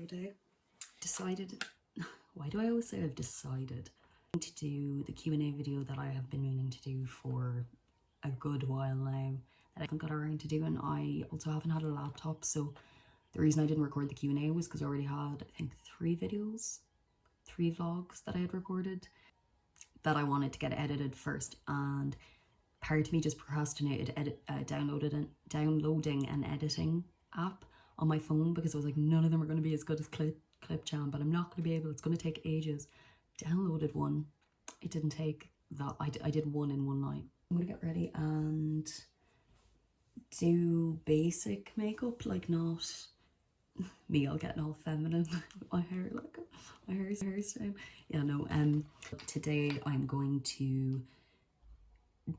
day. Decided, why do I always say I've decided? To do the Q&A video that I have been meaning to do for a good while now that I haven't got around to doing. I also haven't had a laptop, so the reason I didn't record the Q&A was because I already had, I think, 3 vlogs that I had recorded that I wanted to get edited first, and part of me just procrastinated downloading an editing app on my phone because I was like, none of them are going to be as good as Clipchamp, but I'm not going to be able, it's going to take ages. Downloaded one. It didn't take that. I did one in one night. I'm going to get ready and do basic makeup, like not me all getting all feminine with my hair, like my hairstyle. Yeah, no, today I'm going to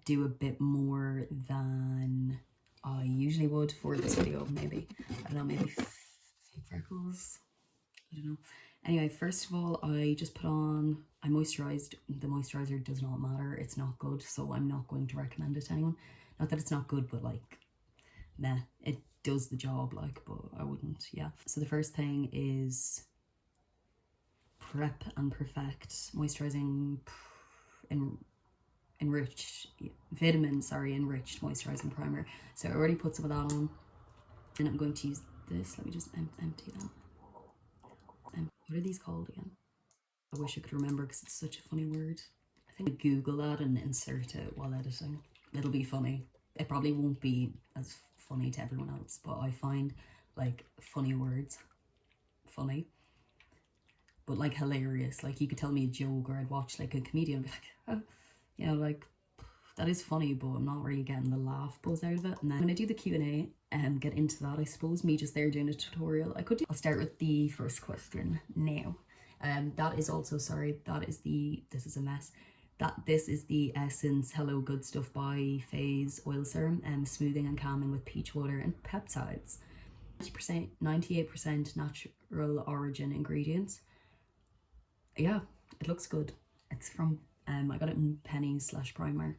do a bit more than I usually would for this video. Maybe, I don't know, maybe fake freckles, I don't know. Anyway, first of all, I just put on, I moisturized. The moisturizer does not matter, it's not good, so I'm not going to recommend it to anyone. Not that it's not good, but like, meh, it does the job, like, but I wouldn't, yeah. So the first thing is Prep and Perfect moisturizing enriched moisturizing primer. So I already put some of that on, and I'm going to use this. Let me just empty that. What are these called again? I wish I could remember because it's such a funny word. I think I Google that and insert it while editing. It'll be funny. It probably won't be as funny to everyone else, but I find like funny words funny, but like hilarious. Like you could tell me a joke, or I'd watch like a comedian and be like, oh, you know, like that is funny, but I'm not really getting the laugh buzz out of it. And then when I do the Q&A and get into that, I suppose me just there doing a tutorial, I'll start with the first question now. That is also, sorry, this is a mess. This is the Essence Hello Good Stuff by Phase Oil Serum, smoothing and calming with peach water and peptides. 98% natural origin ingredients. Yeah, it looks good. It's from, I got it in Pennies/Primark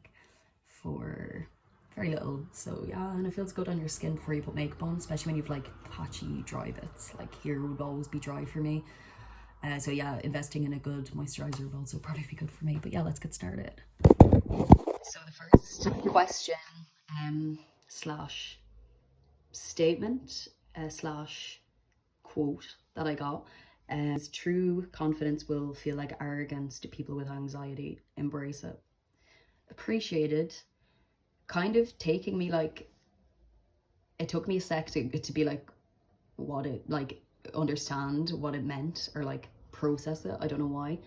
for very little, so yeah, and it feels good on your skin before you put makeup on, especially when you've like patchy dry bits. Like here would always be dry for me, so yeah, investing in a good moisturizer would also probably be good for me. But yeah, let's get started. So the first question slash statement slash quote that I got is, true confidence will feel like arrogance to people with anxiety. Embrace it. Appreciated. Kind of taking me, like, it took me a sec to be like, what it, like, understand what it meant, or like process it. I don't know why.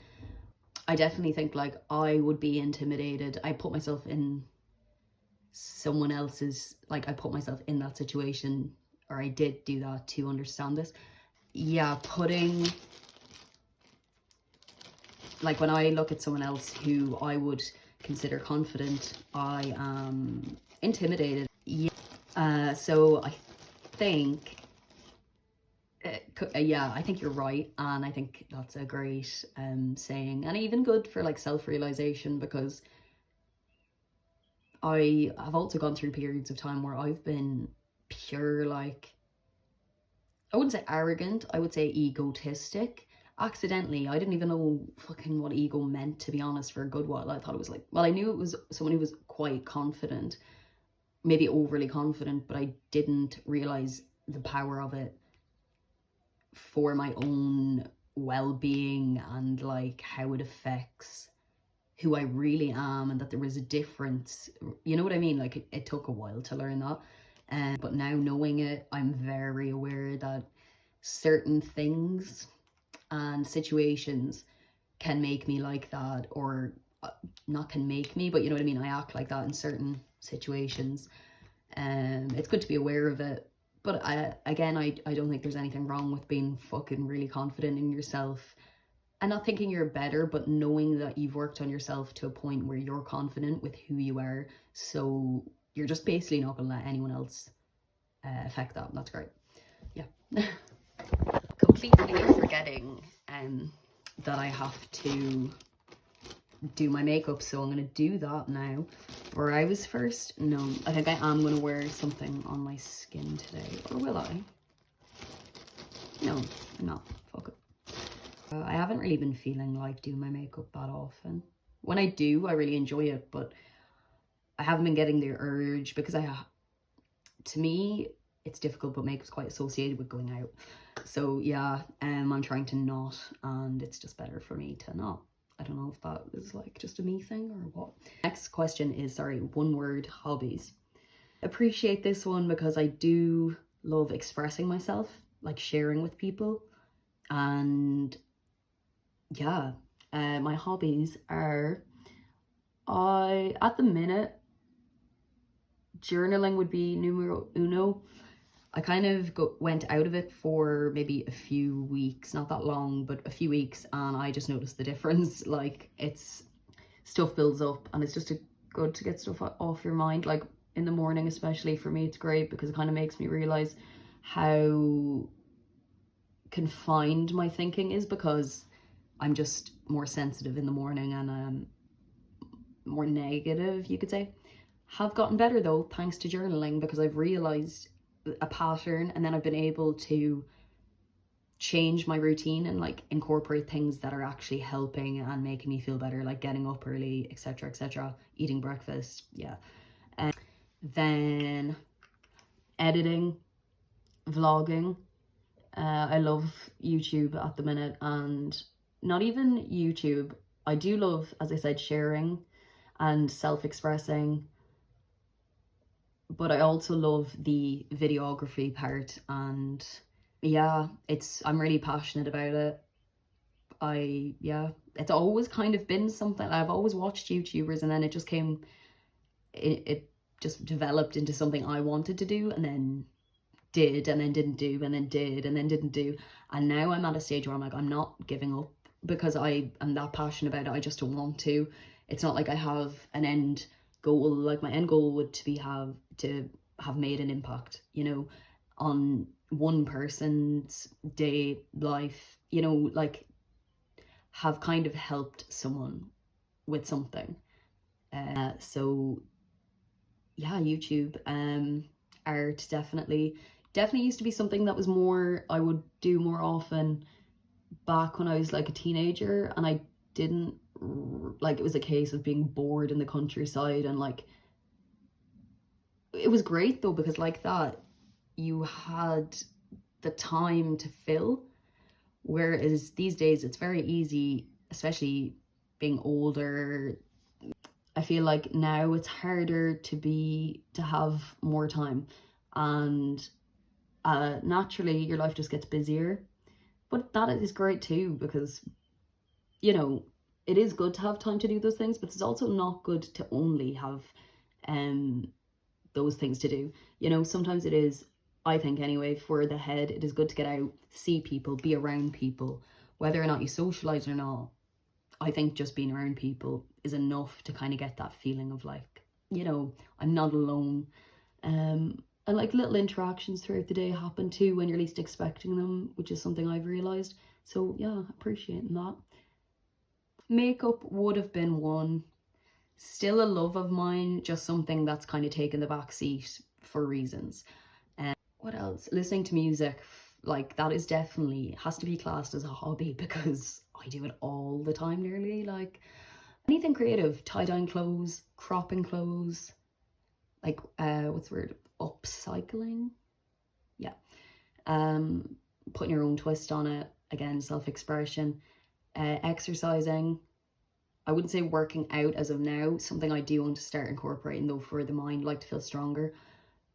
I definitely think like I would be intimidated. I put myself in someone else's, like I put myself in that situation, or I did do that to understand this. Yeah, putting, like when I look at someone else who I would consider confident, I am intimidated. Yeah, so I think, yeah, I think you're right, and I think that's a great saying, and even good for like self-realization, because I have also gone through periods of time where I've been pure, like, I wouldn't say arrogant, I would say egotistic. Accidentally, I didn't even know fucking what ego meant, to be honest, for a good while. I thought it was like, well, I knew it was someone who was quite confident, maybe overly confident, but I didn't realize the power of it for my own well-being, and like how it affects who I really am, and that there was a difference. You know what I mean? Like it took a while to learn that. But now knowing it, I'm very aware that certain things and situations can make me like that, or not can make me, but you know what I mean, I act like that in certain situations. It's good to be aware of it, but I don't think there's anything wrong with being fucking really confident in yourself and not thinking you're better, but knowing that you've worked on yourself to a point where you're confident with who you are, so you're just basically not gonna let anyone else affect that. That's great. Yeah. Completely forgetting that I have to do my makeup, so I'm gonna do that now. Or I was first, no, I think I am gonna wear something on my skin today, or will I? No, I'm not. Fuck it. I haven't really been feeling like doing my makeup that often. When I do, I really enjoy it, but I haven't been getting the urge because to me, it's difficult, but makeup's quite associated with going out. So yeah, I'm trying to not, and it's just better for me to not. I don't know if that is like just a me thing or what. Next question is, sorry, one word, hobbies. Appreciate this one because I do love expressing myself, like sharing with people. And yeah, my hobbies are, at the minute, journaling would be numero uno. I kind of went out of it for maybe a few weeks, not that long, but a few weeks, and I just noticed the difference. Like, stuff builds up, and it's just good to get stuff off your mind. Like in the morning, especially for me, it's great because it kind of makes me realize how confined my thinking is, because I'm just more sensitive in the morning and more negative, you could say. Have gotten better though, thanks to journaling, because I've realized a pattern, and then I've been able to change my routine and like incorporate things that are actually helping and making me feel better, like getting up early, etc., etc., eating breakfast. Yeah. And then editing, vlogging. I love YouTube at the minute, and not even YouTube. I do love, as I said, sharing and self-expressing, but I also love the videography part, and yeah, I'm really passionate about it. Yeah, it's always kind of been something. I've always watched YouTubers, and then it just it just developed into something I wanted to do, and then did, and then didn't do, and then did, and then didn't do. And now I'm at a stage where I'm like, I'm not giving up because I am that passionate about it. I just don't want to. It's not like I have an end goal. Like my end goal would to have made an impact, on one person's day life, like have kind of helped someone with something. So yeah, YouTube, art, definitely used to be something that was more, I would do more often back when I was like a teenager, and I didn't, like, it was a case of being bored in the countryside, and like, it was great though, because like that, you had the time to fill, whereas these days it's very easy, especially being older. I feel like now it's harder to have more time, and naturally your life just gets busier. But that is great too, because it is good to have time to do those things, but it's also not good to only have those things to do. Sometimes it is, I think anyway, for the head, it is good to get out, see people, be around people, whether or not you socialize or not. I think just being around people is enough to kind of get that feeling of like, I'm not alone. And like little interactions throughout the day happen too when you're least expecting them, which is something I've realized. So yeah, appreciating that. Makeup would have been one. Still a love of mine, just something that's kind of taken the back seat for reasons. What else? Listening to music, like that is definitely, has to be classed as a hobby because I do it all the time nearly. Like anything creative, tie-dyeing clothes, cropping clothes, like what's the word? Upcycling? Yeah. Putting your own twist on it, again, self-expression. Exercising. I wouldn't say working out as of now, something I do want to start incorporating though for the mind, like to feel stronger,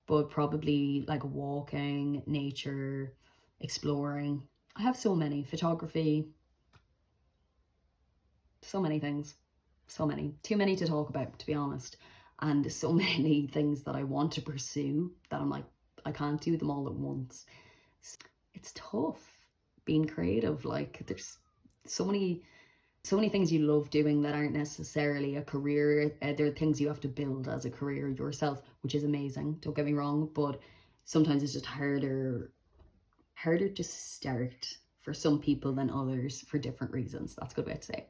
but probably like walking, nature, exploring. I have so many, photography, so many things, so many, too many to talk about, to be honest. And so many things that I want to pursue that I'm like, I can't do them all at once. It's tough being creative. Like there's so many things you love doing that aren't necessarily a career. They're things you have to build as a career yourself, which is amazing, don't get me wrong, but sometimes it's just harder to start for some people than others for different reasons. That's a good way to say it.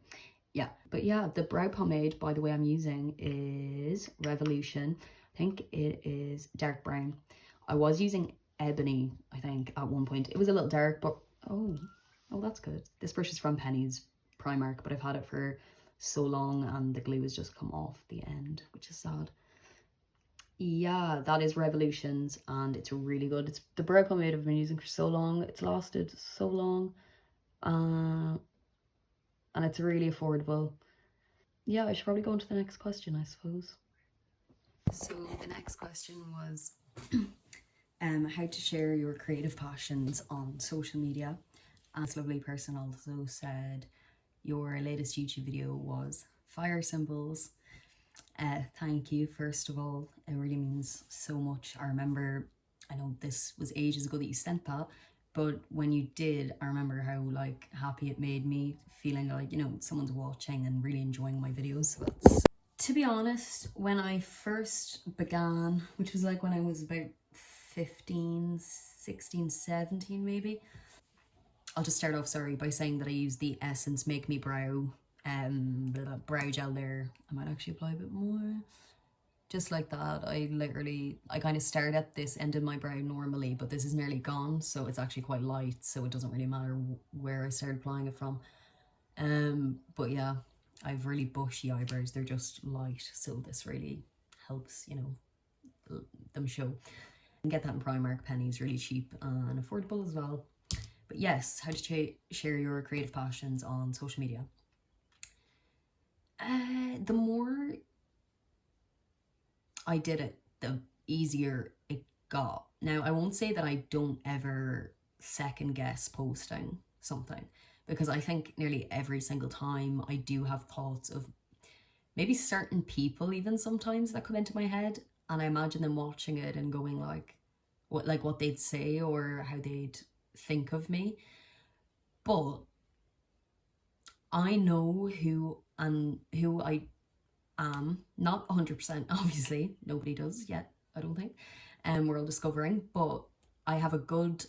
Yeah, but yeah, the brow pomade, by the way, I'm using is Revolution. I think it is dark brown. I was using Ebony, I think, at one point. It was a little dark, but Oh, oh, that's good. This brush is from Penny's Primark, but I've had it for so long and the glue has just come off the end, which is sad. Yeah, that is Revolutions and it's really good. It's the brow pomade I've been using for so long. It's lasted so long. Uh, and it's really affordable. Yeah, I should probably go on to the next question, I suppose. So the next question was how to share your creative passions on social media. And this lovely person also said your latest YouTube video was fire symbols. Thank you, first of all. It really means so much. I remember, I know this was ages ago that you sent that, but when you did, I remember how like happy it made me, feeling like, you know, someone's watching and really enjoying my videos. So that's, to be honest, when I first began, which was like when I was about 15, 16, 17 maybe. I'll just start off, sorry, by saying that I use the Essence Make Me Brow brow gel there. I might actually apply a bit more. Just like that. I kind of start at this end of my brow normally, but this is nearly gone, so it's actually quite light, so it doesn't really matter where I started applying it from. But yeah, I have really bushy eyebrows. They're just light, so this really helps, you know, them show. You can get that in Primark. Penny's really cheap and affordable as well. But yes, how to share your creative passions on social media. The more I did it, the easier it got. Now, I won't say that I don't ever second guess posting something, because I think nearly every single time I do have thoughts of maybe certain people even sometimes that come into my head, and I imagine them watching it and going like what they'd say or how they'd think of me. But I know who I am. Not 100%, obviously. Nobody does yet, I don't think. We're all discovering, but I have a good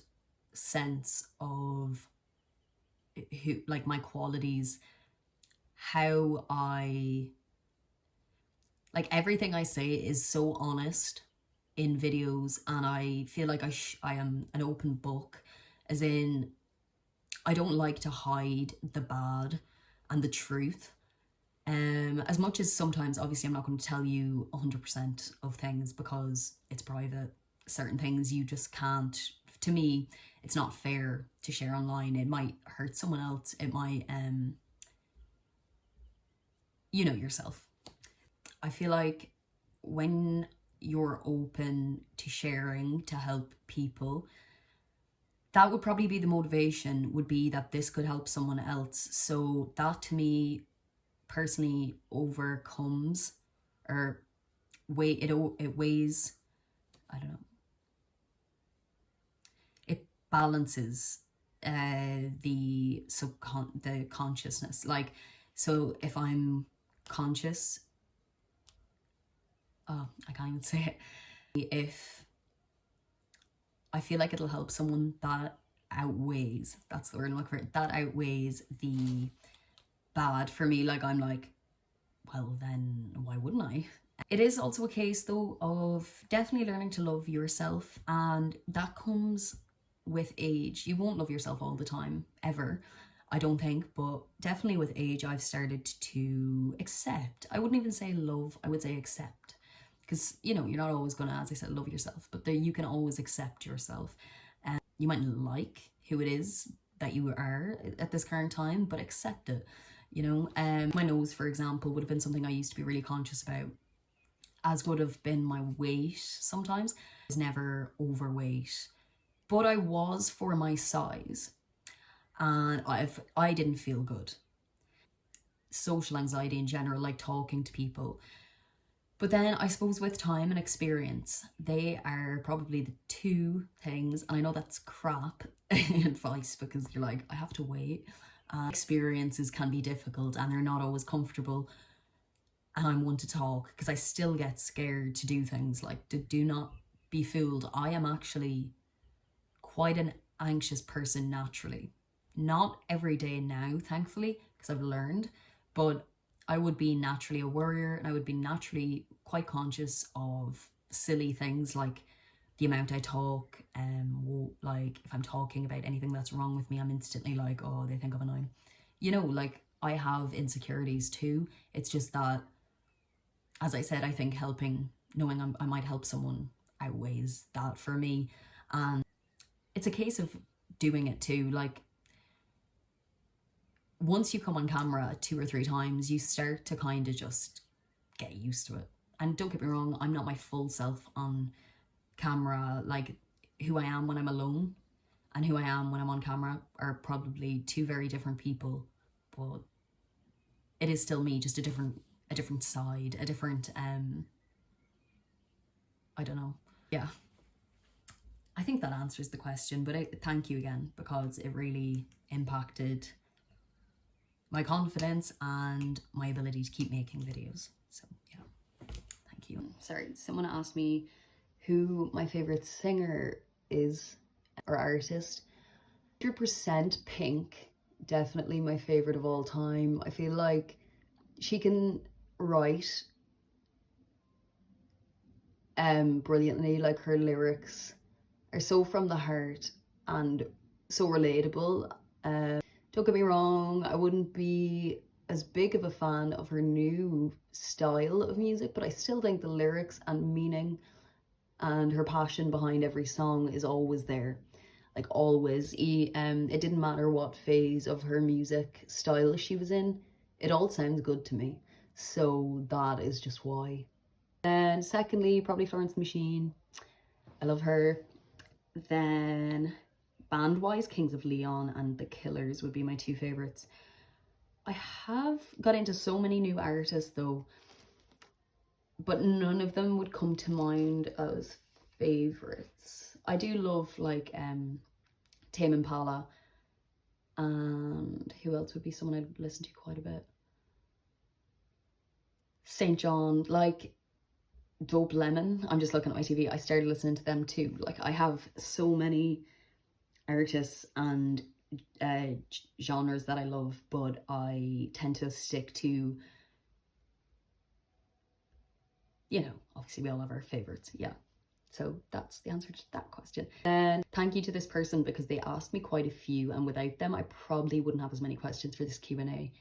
sense of who, like, my qualities, how I, like, everything I say is so honest in videos, and I feel like I am an open book, as in I don't like to hide the bad and the truth. As much as sometimes, obviously, I'm not going to tell you 100% of things because it's private. Certain things you just can't. To me, it's not fair to share online. It might hurt someone else. It might, you know yourself. I feel like when you're open to sharing to help people, that would probably be the motivation, would be that this could help someone else. So that to me personally overcomes, or it weighs, I don't know, it balances the consciousness. Like, so if I'm conscious, oh, I can't even say it. If I feel like it'll help someone, that outweighs, that's the word I'm looking for, that outweighs the bad for me. Like, I'm like, well, then why wouldn't I? It is also a case though of definitely learning to love yourself, and that comes with age. You won't love yourself all the time, ever, I don't think, but definitely with age I've started to accept. I wouldn't even say love, I would say accept. Because, you know, you're not always gonna, as I said, love yourself, but there, you can always accept yourself. You mightn't like who it is that you are at this current time, but accept it, you know. My nose, for example, would have been something I used to be really conscious about, as would have been my weight sometimes. I was never overweight, but I was for my size, and I didn't feel good. Social anxiety in general, like talking to people. But then I suppose with time and experience, they are probably the two things, and I know that's crap advice because you're like, I have to wait. Experiences can be difficult and they're not always comfortable. And I'm one to talk because I still get scared to do things. Like, do not be fooled. I am actually quite an anxious person naturally. Not every day now, thankfully, because I've learned, but I would be naturally a worrier, and I would be naturally quite conscious of silly things like the amount I talk, like if I'm talking about anything that's wrong with me, I'm instantly like, oh, they think I'm annoying. You know, like I have insecurities too. It's just that, as I said, I think knowing I might help someone outweighs that for me. And it's a case of doing it too. Like once you come on camera 2 or 3 times, you start to kind of just get used to it. And don't get me wrong, I'm not my full self on camera. Like who I am when I'm alone and who I am when I'm on camera are probably two very different people, but it is still me, just a different side, a different I don't know. Yeah, I think that answers the question, but thank you again, because it really impacted my confidence and my ability to keep making videos. So yeah, thank you. Sorry, someone asked me who my favorite singer is or artist. 100% Pink, definitely my favorite of all time. I feel like she can write brilliantly. Like her lyrics are so from the heart and so relatable. Don't get me wrong, I wouldn't be as big of a fan of her new style of music, but I still think the lyrics and meaning and her passion behind every song is always there. Like always. It didn't matter what phase of her music style she was in, it all sounds good to me. So that is just why. And secondly, probably Florence the Machine. I love her. Then band-wise, Kings of Leon and The Killers would be my two favourites. I have got into so many new artists though, but none of them would come to mind as favourites. I do love like Tame Impala, and who else would be someone I'd listen to quite a bit? St. John, like Dope Lemon. I'm just looking at my TV. I started listening to them too. Like I have so many artists and genres that I love, but I tend to stick to, you know, obviously we all have our favorites. Yeah. So that's the answer to that question. And thank you to this person, because they asked me quite a few, and without them I probably wouldn't have as many questions for this Q&A.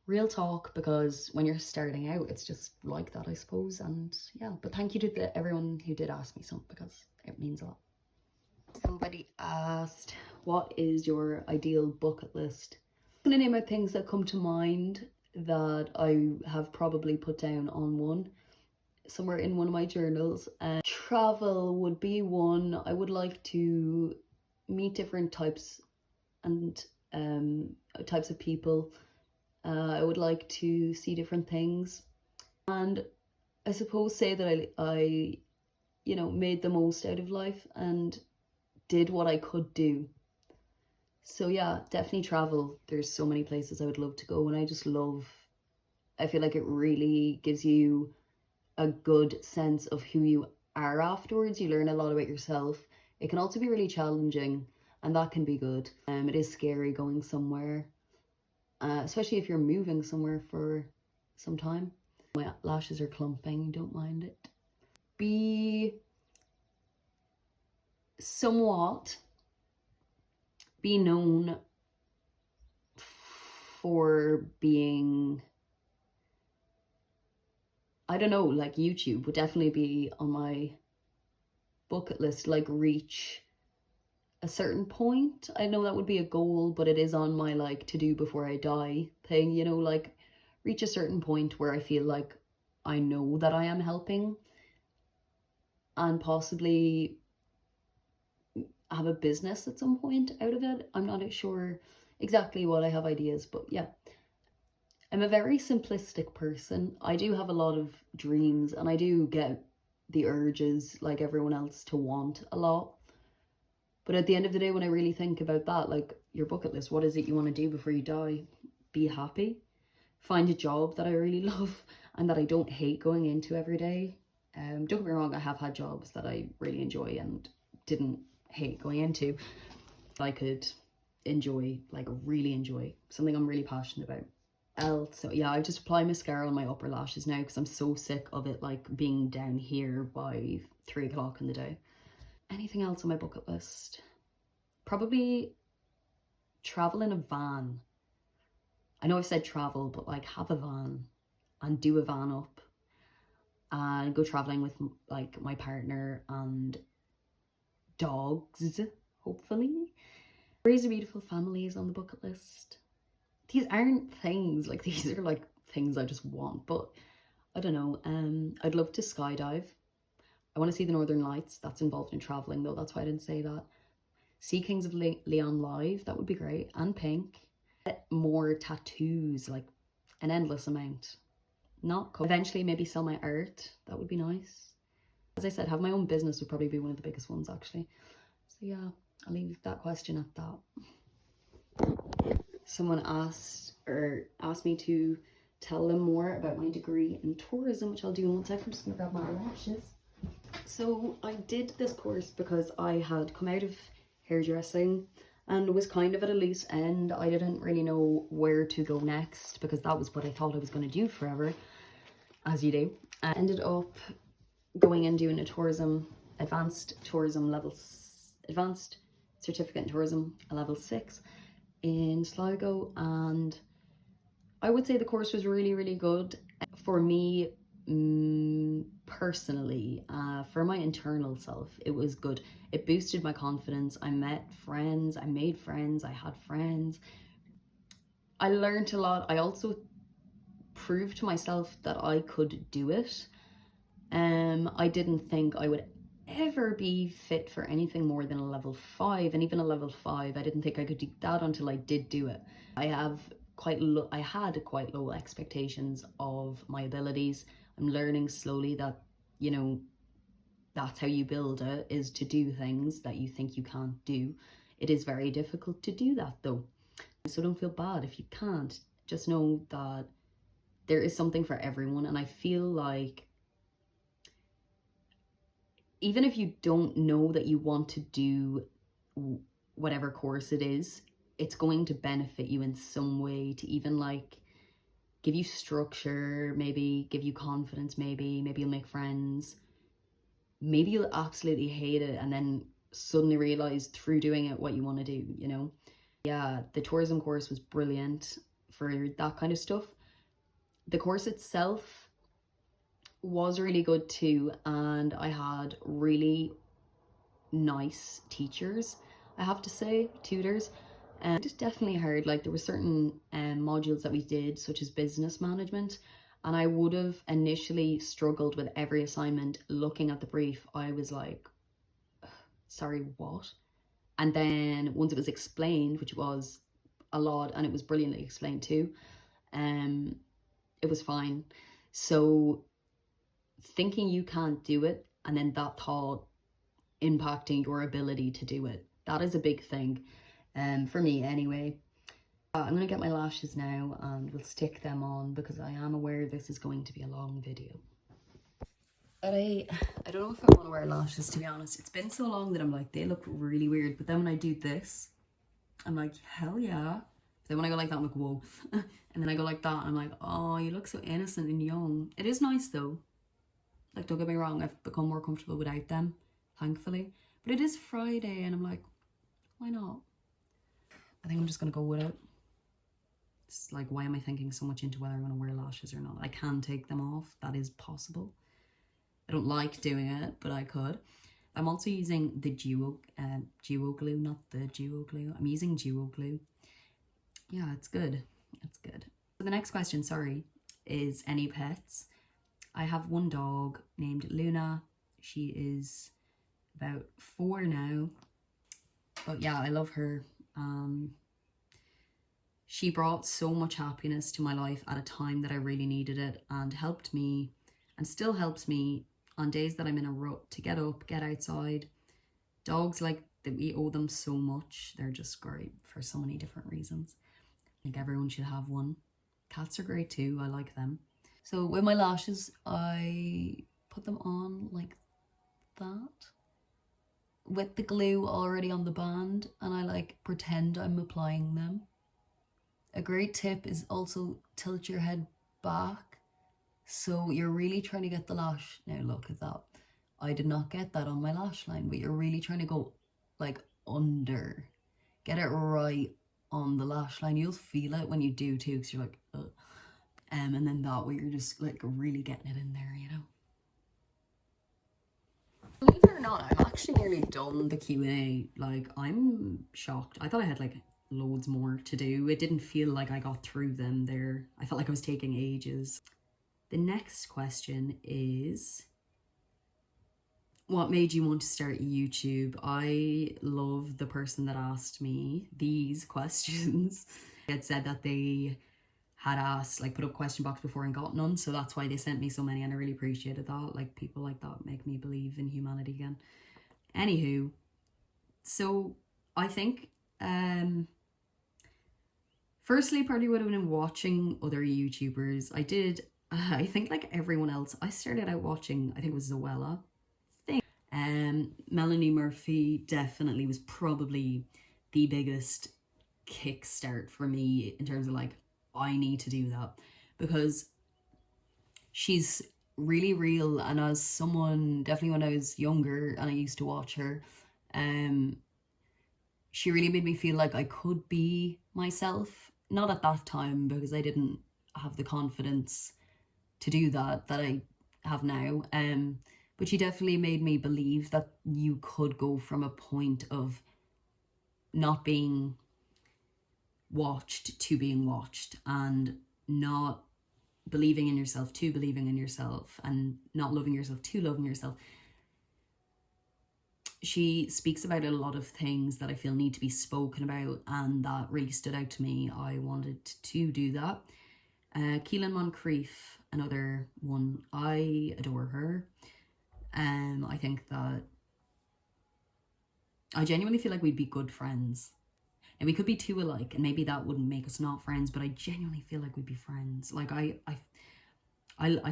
Real talk, because when you're starting out it's just like that, I suppose. And yeah, but thank you to everyone who did ask me some, because it means a lot. Somebody asked, what is your ideal bucket list? I'm gonna name out things that come to mind that I have probably put down on one somewhere in one of my journals. Travel would be one. I would like to meet different types and types of people. I would like to see different things, and I suppose say that I you know, made the most out of life and did what I could do. So yeah, definitely travel. There's so many places I would love to go, and I feel like it really gives you a good sense of who you are afterwards. You learn a lot about yourself. It can also be really challenging, and that can be good. It is scary going somewhere, especially if you're moving somewhere for some time. My lashes are clumping, don't mind it. Be known for being, I don't know, like YouTube would definitely be on my bucket list. Like reach a certain point. I know that would be a goal, but it is on my like to do before I die thing, you know, like reach a certain point where I feel like I know that I am helping, and possibly have a business at some point out of it. I'm not sure exactly what. I have ideas, but yeah. I'm a very simplistic person. I do have a lot of dreams, and I do get the urges like everyone else to want a lot. But at the end of the day, when I really think about that, like your bucket list, what is it you want to do before you die? Be happy. Find a job that I really love and that I don't hate going into every day. Don't get me wrong, I have had jobs that I really enjoy and didn't hate going into. I could enjoy, like really enjoy, something I'm really passionate about. So yeah, I just apply mascara on my upper lashes now because I'm so sick of it like being down here by 3 o'clock in the day. Anything else on my bucket list? Probably travel in a van. I know I've said travel, but like have a van and do a van up and go traveling with like my partner and dogs, hopefully. Raise a beautiful family is on the bucket list. These aren't things, like these are like things I just want, but I don't know. I'd love to skydive. I want to see the Northern Lights. That's involved in traveling though, that's why I didn't say that. See Kings of Leon live, that would be great. And Pink. Get more tattoos, like an endless amount. Not eventually maybe sell my art, that would be nice. As I said, have my own business would probably be one of the biggest ones actually. So yeah, I'll leave that question at that. Someone asked me to tell them more about my degree in tourism, which I'll do in 1 second. I'm just gonna grab my lashes. So I did this course because I had come out of hairdressing and was kind of at a loose end. I didn't really know where to go next because that was what I thought I was going to do forever, as you do. I ended up going and doing a advanced certificate in tourism, a level 6 in Sligo, and I would say the course was really, really good for me. Personally, for my internal self, it was good. It boosted my confidence. I met friends, I made friends, I had friends. I learned a lot. I also proved to myself that I could do it. I didn't think I would ever be fit for anything more than a level 5, and even a level 5, I didn't think I could do that until I did do it. I had quite low expectations of my abilities. I'm learning slowly that, you know, that's how you build it, is to do things that you think you can't do. It is very difficult to do that though. So don't feel bad if you can't. Just know that there is something for everyone. And I feel like even if you don't know that you want to do whatever course it is, it's going to benefit you in some way to even like give you structure, maybe give you confidence, maybe you'll make friends. Maybe you'll absolutely hate it and then suddenly realize through doing it what you want to do, you know? Yeah, the tourism course was brilliant for that kind of stuff. The course itself was really good too, and I had really nice teachers, I have to say, tutors. And it definitely hard. Like there were certain modules that we did, such as business management, and I would have initially struggled with every assignment. Looking at the brief, I was like, sorry, what? And then once it was explained, which was a lot, and it was brilliantly explained too, it was fine. So thinking you can't do it, and then that thought impacting your ability to do it, that is a big thing, for me anyway. I'm gonna get my lashes now and we'll stick them on because I am aware this is going to be a long video. But I don't know if I want to wear lashes, to be honest. It's been so long that I'm like, they look really weird, but then when I do this, I'm like, hell yeah. Then when I go like that, I'm like, whoa. And then I go like that and I'm like, oh, you look so innocent and young. It is nice though. Like, don't get me wrong, I've become more comfortable without them, thankfully. But it is Friday and I'm like, why not? I think I'm just gonna go with it. It's like, why am I thinking so much into whether I'm gonna wear lashes or not? I can take them off, that is possible. I don't like doing it, but I could. I'm also using the duo glue, not the duo glue. I'm using duo glue. Yeah, it's good. It's good. So the next question, sorry, is any pets? I have one dog named Luna. She is about 4 now. But yeah, I love her. She brought so much happiness to my life at a time that I really needed it, and helped me, and still helps me on days that I'm in a rut, to get up, get outside. Dogs, like, we owe them so much. They're just great for so many different reasons. I think everyone should have one. Cats are great too, I like them. So with my lashes, I put them on like that, with the glue already on the band, and I like pretend I'm applying them. A great tip is also tilt your head back, so you're really trying to get the lash. Now look at that. I did not get that on my lash line, but you're really trying to go like under, get it right on the lash line. You'll feel it when you do too, because you're like, ugh. And then that way you're just like really getting it in there, you know. Believe it or not, I'm actually nearly done the Q&A. Like, I'm shocked. I thought I had like loads more to do. It didn't feel like I got through them there. I felt like I was taking ages. The next question is, what made you want to start YouTube? I love the person that asked me these questions. They had said that they had asked, like, put up question box before and got none, so that's why they sent me so many, and I really appreciated that. Like, people like that make me believe in humanity again. Anywho, so I think firstly probably would have been watching other YouTubers. I did I think like everyone else, I started out watching, I think it was Zoella. Melanie Murphy definitely was probably the biggest kickstart for me in terms of like, I need to do that, because she's really real. And as someone, definitely when I was younger and I used to watch her, she really made me feel like I could be myself. Not at that time, because I didn't have the confidence to do that I have now. But she definitely made me believe that you could go from a point of not being watched to being watched, and not believing in yourself to believing in yourself, and not loving yourself to loving yourself. She speaks about a lot of things that I feel need to be spoken about, and that really stood out to me. I wanted to do that. Keelan Moncrief, another one. I adore her. I think that I genuinely feel like we'd be good friends. And we could be too alike, and maybe that wouldn't make us not friends, but I genuinely feel like we'd be friends. Like, I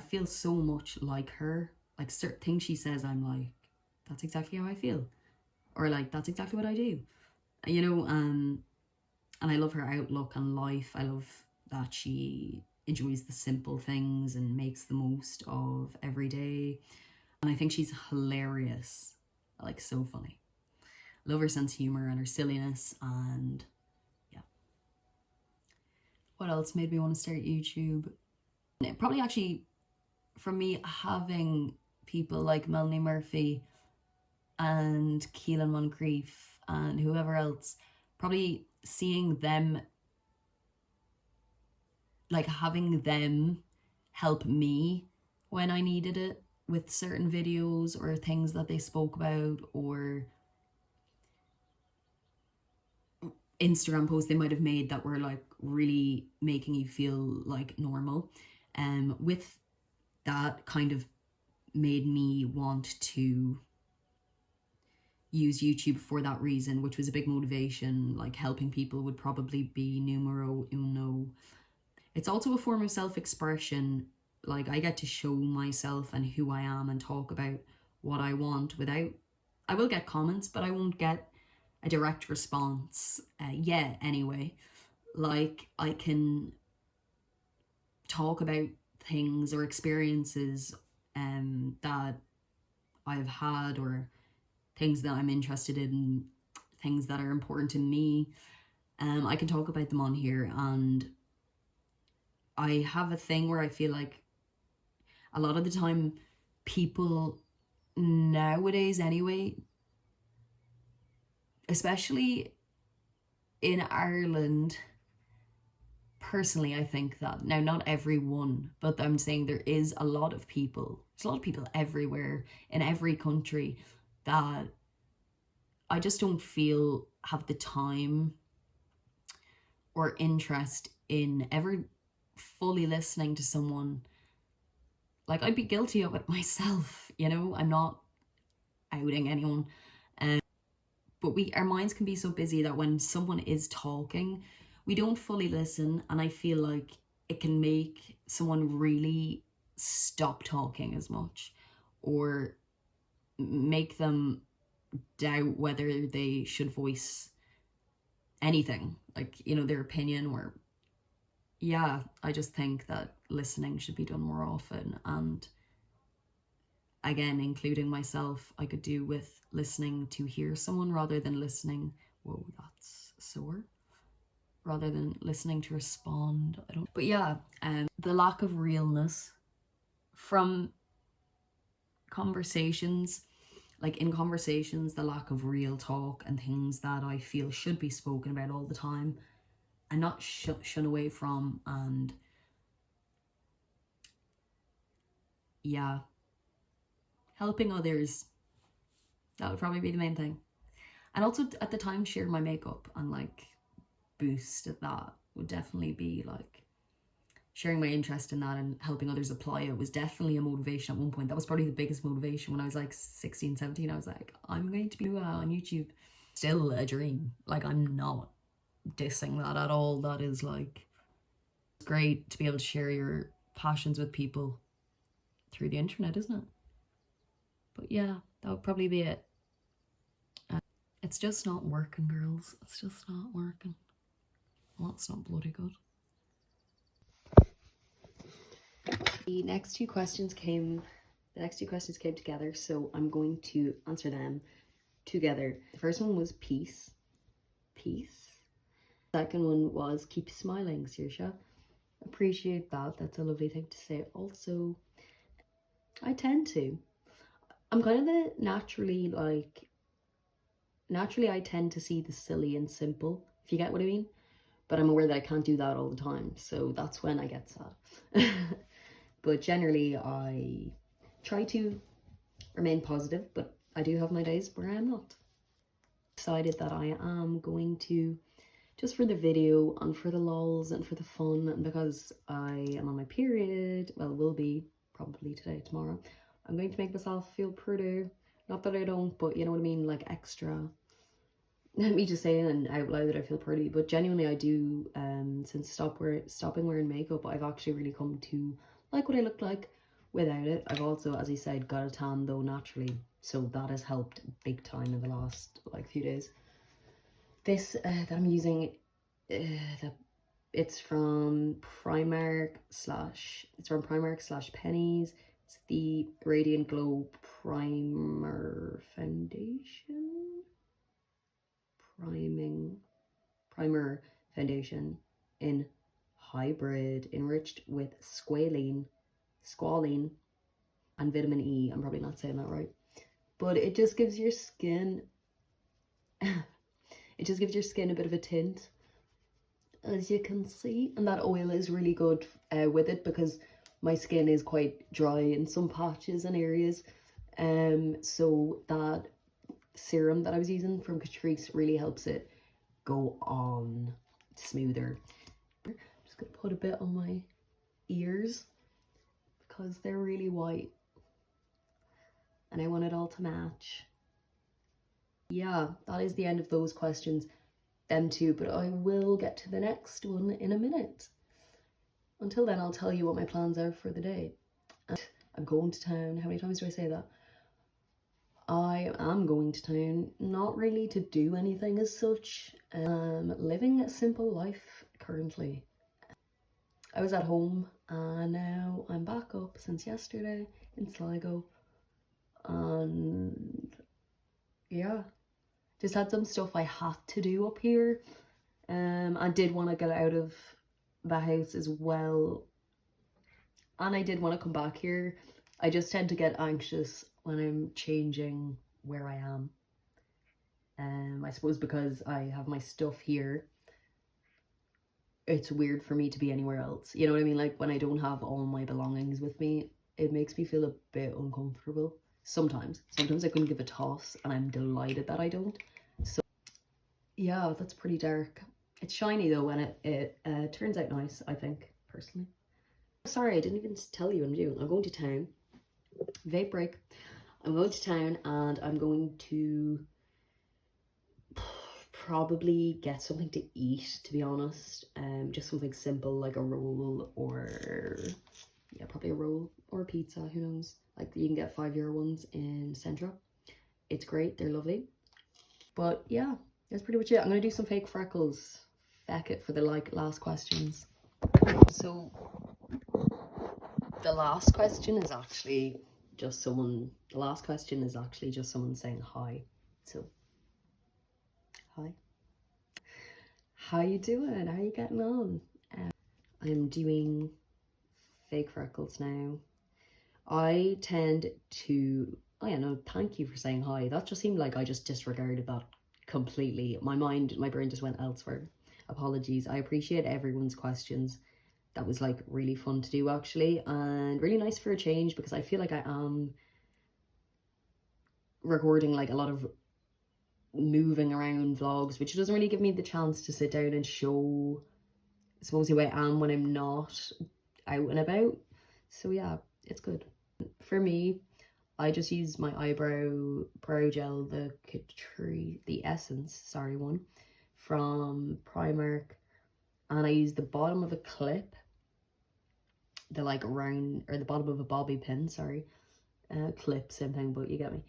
feel so much like her. Like, certain things she says, I'm like, that's exactly how I feel. Or like, that's exactly what I do. You know, and I love her outlook on life. I love that she enjoys the simple things and makes the most of every day. And I think she's hilarious. Like, so funny. Love her sense of humor and her silliness, and yeah. What else made me want to start YouTube? Probably actually, for me, having people like Melanie Murphy and Keelan Moncrief and whoever else, probably seeing them, like having them help me when I needed it with certain videos or things that they spoke about, or Instagram posts they might have made that were like really making you feel like normal. With that kind of made me want to use YouTube for that reason, which was a big motivation. Like, helping people would probably be numero uno. It's also a form of self-expression. Like, I get to show myself and who I am and talk about what I want without, I will get comments, but I won't get a direct response yet anyway. Like, I can talk about things or experiences that I've had, or things that I'm interested in, things that are important to me. I can talk about them on here, and I have a thing where I feel like a lot of the time people nowadays anyway, especially in Ireland, personally, I think that, now not everyone, but I'm saying there's a lot of people everywhere, in every country, that I just don't feel have the time or interest in ever fully listening to someone. Like, I'd be guilty of it myself, you know. I'm not outing anyone. But our minds can be so busy that when someone is talking, we don't fully listen, and I feel like it can make someone really stop talking as much, or make them doubt whether they should voice anything, like, you know, their opinion. Or yeah, I just think that listening should be done more often. And again, including myself, I could do with listening to hear someone rather than listening. Whoa, that's sore. Rather than listening to respond. I don't. But yeah, the lack of realness from conversations, like in conversations, the lack of real talk and things that I feel should be spoken about all the time and not shun away from. And yeah, helping others, that would probably be the main thing. And also at the time, share my makeup and like boost that would definitely be like sharing my interest in that and helping others apply it was definitely a motivation at one point. That was probably the biggest motivation when I was like 16, 17. I was like, I'm going to be on YouTube. Still a dream. Like, I'm not dissing that at all. That is like, it's great to be able to share your passions with people through the internet, isn't it? But yeah, that would probably be it. It's just not working, girls. It's just not working. Well, it's not bloody good. The next two questions came together, so I'm going to answer them together. The first one was peace. Peace. The second one was keep smiling, Saoirse. Appreciate that. That's a lovely thing to say. Also, I tend to. I'm kind of the naturally I tend to see the silly and simple, if you get what I mean. But I'm aware that I can't do that all the time, so that's when I get sad. But generally, I try to remain positive, but I do have my days where I'm not. Decided that I am going to, just for the video and for the lols and for the fun, and because I am on my period, well, will be probably today, tomorrow, I'm going to make myself feel pretty. Not that I don't, but you know what I mean, like extra. Let me just say and out loud that I feel pretty, but genuinely I do. Since stopping wearing makeup, I've actually really come to like what I look like without it. I've also, as I said, got a tan though naturally, so that has helped big time in the last like few days. This that I'm using, it's from Primark slash Pennies. It's the Radiant Glow Primer Foundation. Primer Foundation in hybrid, enriched with squalene and vitamin E. I'm probably not saying that right, but it just gives your skin a bit of a tint, as you can see, and that oil is really good with it because my skin is quite dry in some patches and areas, so that serum that I was using from Catrice really helps it go on smoother. I'm just gonna put a bit on my ears because they're really white and I want it all to match. Yeah, that is the end of those questions, them two, but I will get to the next one in a minute. Until then, I'll tell you what my plans are for the day. I'm going to town. How many times do I say that? I am going to town, not really to do anything as such. Living a simple life currently. I was at home and now I'm back up since yesterday in Sligo. And yeah, just had some stuff I had to do up here. I did want to get out of the house as well. And I did want to come back here. I just tend to get anxious when I'm changing where I am. I suppose because I have my stuff here, it's weird for me to be anywhere else. You know what I mean? Like when I don't have all my belongings with me, it makes me feel a bit uncomfortable. Sometimes I couldn't give a toss and I'm delighted that I don't. So yeah, that's pretty dark. It's shiny though and it turns out nice, I think, personally. Sorry, I didn't even tell you what I'm doing. I'm going to town. Vape break. I'm going to town and I'm going to probably get something to eat, to be honest. Just something simple like a roll or yeah, probably a roll or a pizza, who knows. Like you can get €5 ones in Centra. It's great, they're lovely. But yeah, that's pretty much it. I'm gonna do some fake freckles. Feck it for the last questions. So the last question is actually just someone, the last question is actually just someone saying hi. So, hi. How you doing? How are you getting on? I'm doing fake freckles now. I tend to, oh yeah, no, thank you for saying hi. That just seemed like I just disregarded that completely. My brain just went elsewhere. Apologies. I appreciate everyone's questions. That was like really fun to do actually, and really nice for a change, because I feel like I am recording like a lot of moving around vlogs, which doesn't really give me the chance to sit down and show, I suppose, who I am when I'm not out and about. So yeah, it's good. For me, I just use my brow gel, the Essence, sorry, one from Primark, and I use the bottom of a clip, the like round, or the bottom of a bobby pin, sorry, clip, same thing, but you get me.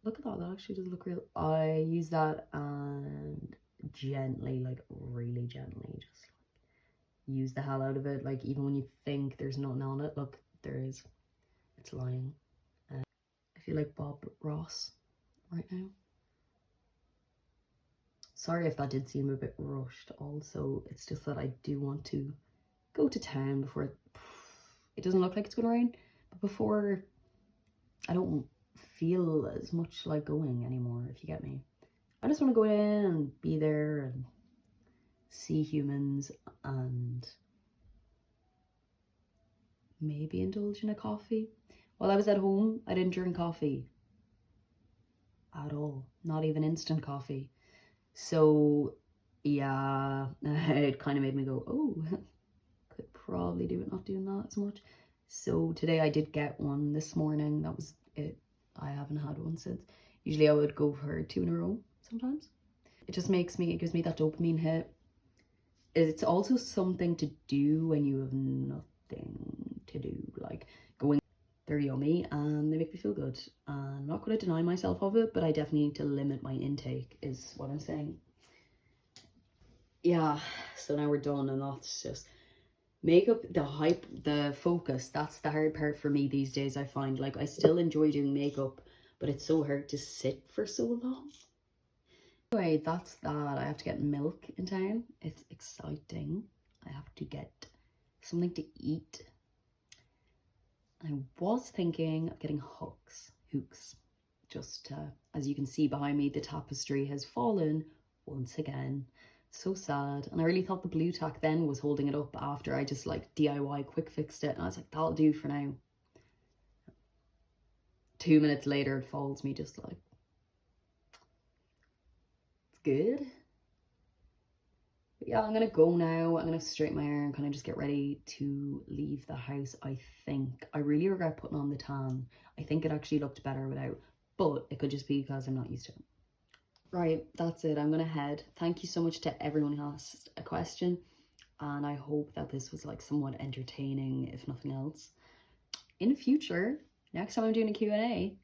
Look at that, that actually does look real. I use that and gently, like really gently, just like use the hell out of it. Like even when you think there's nothing on it, look, there is. It's lying. I feel like Bob Ross right now. Sorry if that did seem a bit rushed. Also, it's just that I do want to go to town before it doesn't look like it's going to rain, but before I don't feel as much like going anymore, if you get me. I just want to go in and be there and see humans and maybe indulge in a coffee. While I was at home, I didn't drink coffee at all, not even instant coffee. So yeah, it kind of made me go, oh, could probably do it not doing that as much. So today I did get one this morning. That was it. I haven't had one since. Usually I would go for 2 in a row sometimes. It just gives me that dopamine hit. It's also something to do when you have nothing to do, like going. They're yummy and they make me feel good. And I'm not going to deny myself of it, but I definitely need to limit my intake, is what I'm saying. Yeah, so now we're done, and that's just makeup, the hype, the focus. That's the hard part for me these days. I find like I still enjoy doing makeup, but it's so hard to sit for so long. Anyway, that's that. I have to get milk in town. It's exciting. I have to get something to eat. I was thinking of getting hooks. Just as you can see behind me, the tapestry has fallen once again. So sad. And I really thought the blue tack then was holding it up after I just like DIY quick fixed it. And I was like, that'll do for now. 2 minutes later, it falls me just like, it's good. But yeah, I'm gonna go now. I'm gonna straighten my hair and kind of just get ready to leave the house, I think. I really regret putting on the tan. I think it actually looked better without, but it could just be because I'm not used to it. Right, that's it. I'm gonna head. Thank you so much to everyone who asked a question, and I hope that this was like somewhat entertaining, if nothing else. In the future, next time I'm doing a Q&A,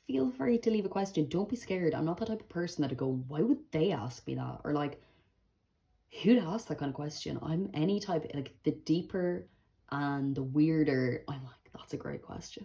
feel free to leave a question. Don't be scared. I'm not the type of person that'd go, why would they ask me that? Or like, who'd ask that kind of question? I'm any type, like the deeper and the weirder, I'm like, that's a great question.